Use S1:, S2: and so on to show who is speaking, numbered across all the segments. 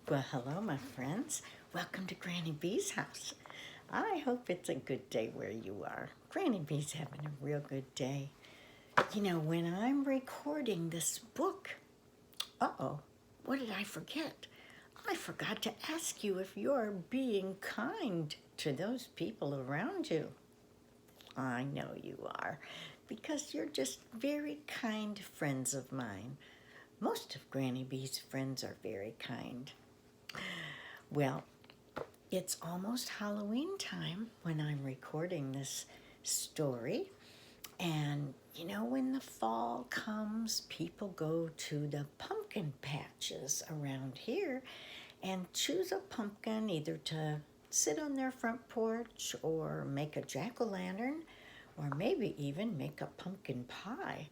S1: Well, hello, my friends. Welcome to Granny B's house. I hope it's a good day where you are. Granny B's having a real good day. You know, when I'm recording this book, what did I forget? I forgot to ask you if you're being kind to those people around you. I know you are, because you're just very kind friends of mine. Most of Granny B's friends are very kind. Well, it's almost Halloween time when I'm recording this story. And you know, when the fall comes, people go to the pumpkin patches around here and choose a pumpkin either to sit on their front porch or make a jack-o'-lantern or maybe even make a pumpkin pie.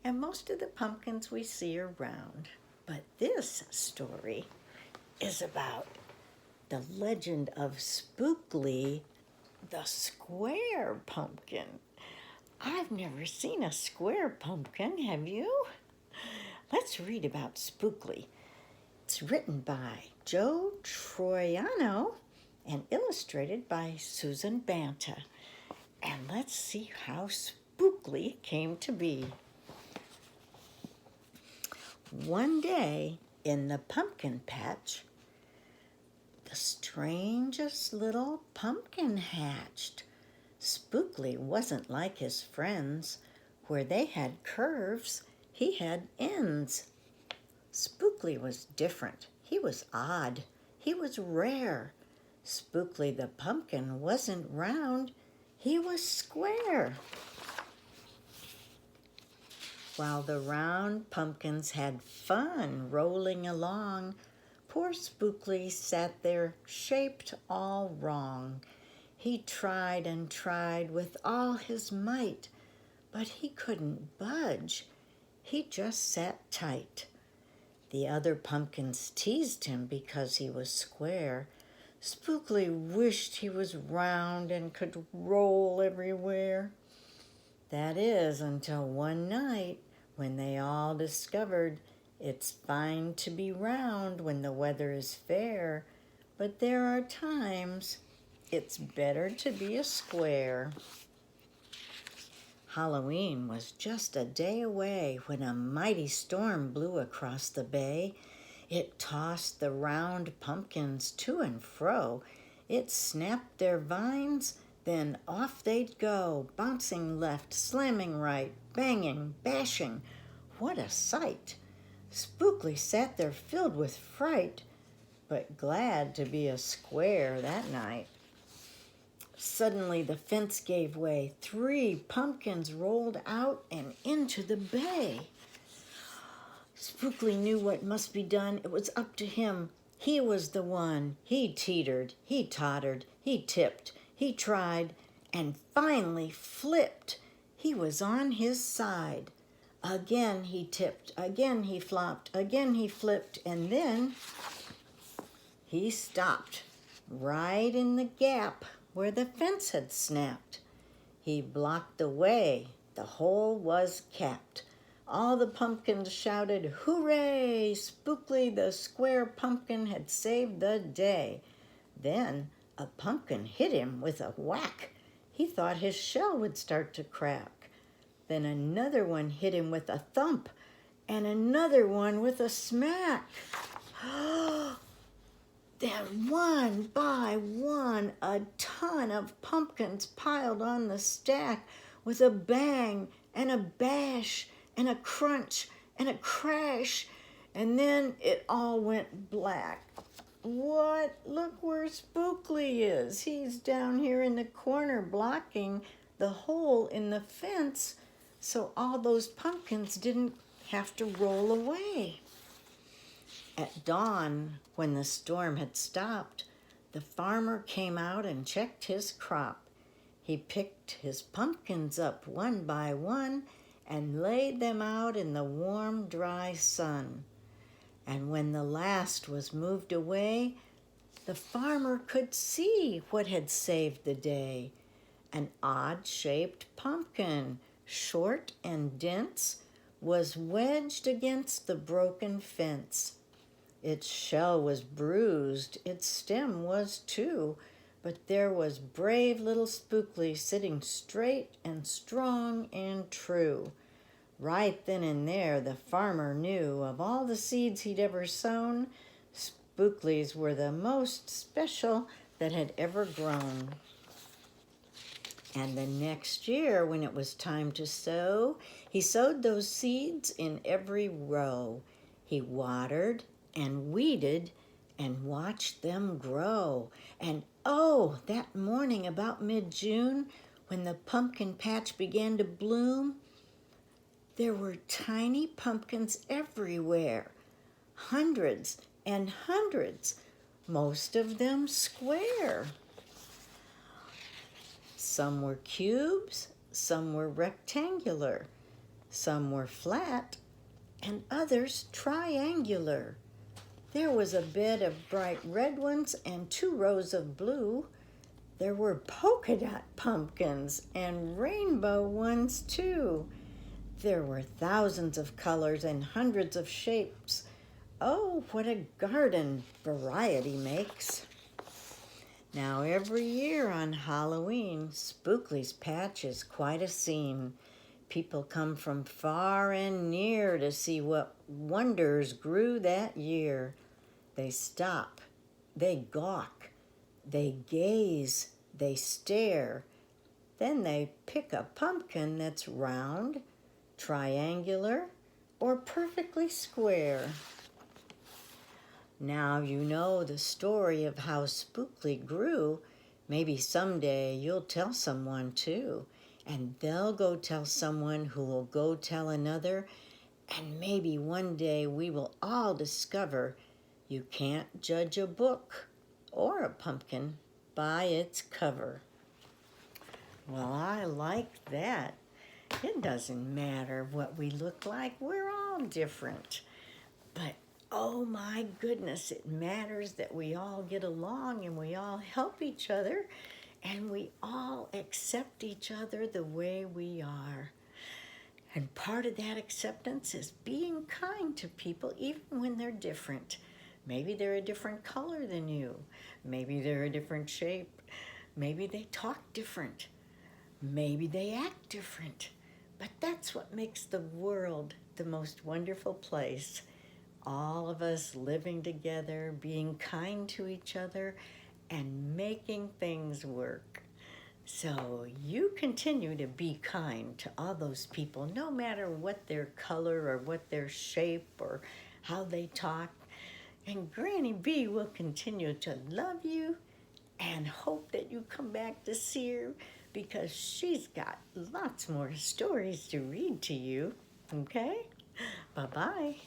S1: And most of the pumpkins we see are round. But this story is about the legend of Spookley, the square pumpkin. I've never seen a square pumpkin, have you? Let's read about Spookley. It's written by Joe Troiano and illustrated by Susan Banta. And let's see how Spookley came to be. One day in the pumpkin patch, the strangest little pumpkin hatched. Spookley wasn't like his friends. Where they had curves, he had ends. Spookley was different. He was odd. He was rare. Spookley the pumpkin wasn't round. He was square. While the round pumpkins had fun rolling along, poor Spookley sat there shaped all wrong. He tried and tried with all his might, but he couldn't budge. He just sat tight. The other pumpkins teased him because he was square. Spookley wished he was round and could roll everywhere. That is, until one night when they all discovered it's fine to be round when the weather is fair, but there are times it's better to be a square. Halloween was just a day away when a mighty storm blew across the bay. It tossed the round pumpkins to and fro. It snapped their vines, then off they'd go, bouncing left, slamming right, banging, bashing. What a sight! Spookley sat there filled with fright, but glad to be a square that night. Suddenly the fence gave way. 3 pumpkins rolled out and into the bay. Spookley knew what must be done. It was up to him. He was the one. He teetered, he tottered, he tipped, he tried, and finally flipped. He was on his side. Again he tipped, again he flopped, again he flipped, and then he stopped right in the gap where the fence had snapped. He blocked the way. The hole was capped. All the pumpkins shouted, "Hooray! Spookley the square pumpkin had saved the day." Then a pumpkin hit him with a whack. He thought his shell would start to crack. Then another one hit him with a thump, and another one with a smack. Then one by one, a ton of pumpkins piled on the stack with a bang and a bash and a crunch and a crash, and then it all went black. What? Look where Spookley is. He's down here in the corner blocking the hole in the fence so all those pumpkins didn't have to roll away. At dawn, when the storm had stopped, the farmer came out and checked his crop. He picked his pumpkins up one by one and laid them out in the warm, dry sun. And when the last was moved away, the farmer could see what had saved the day. An odd-shaped pumpkin, short and dense, was wedged against the broken fence. Its shell was bruised, its stem was too, but there was brave little Spookley sitting straight and strong and true. Right then and there the farmer knew of all the seeds he'd ever sown, Spookleys were the most special that had ever grown. And the next year, when it was time to sow, he sowed those seeds in every row. He watered and weeded and watched them grow. And oh, that morning about mid-June, when the pumpkin patch began to bloom, there were tiny pumpkins everywhere, hundreds and hundreds, most of them square. Some were cubes, some were rectangular, some were flat, and others triangular. There was a bed of bright red ones and 2 rows of blue. There were polka dot pumpkins and rainbow ones too. There were thousands of colors and hundreds of shapes. Oh, what a garden variety makes. Now every year on Halloween, Spookley's patch is quite a scene. People come from far and near to see what wonders grew that year. They stop, they gawk, they gaze, they stare. Then they pick a pumpkin that's round, triangular, or perfectly square. Now you know the story of how Spookley grew. Maybe someday you'll tell someone too, and they'll go tell someone who will go tell another, and maybe one day we will all discover you can't judge a book or a pumpkin by its cover. Well, I like that. It doesn't matter what we look like. We're all different. But oh my goodness, it matters that we all get along and we all help each other and we all accept each other the way we are. And part of that acceptance is being kind to people even when they're different. Maybe they're a different color than you. Maybe they're a different shape. Maybe they talk different. Maybe they act different. But that's what makes the world the most wonderful place. All of us living together, being kind to each other, and making things work. So you continue to be kind to all those people, no matter what their color or what their shape or how they talk. And Granny B will continue to love you and hope that you come back to see her because she's got lots more stories to read to you. Okay? Bye-bye.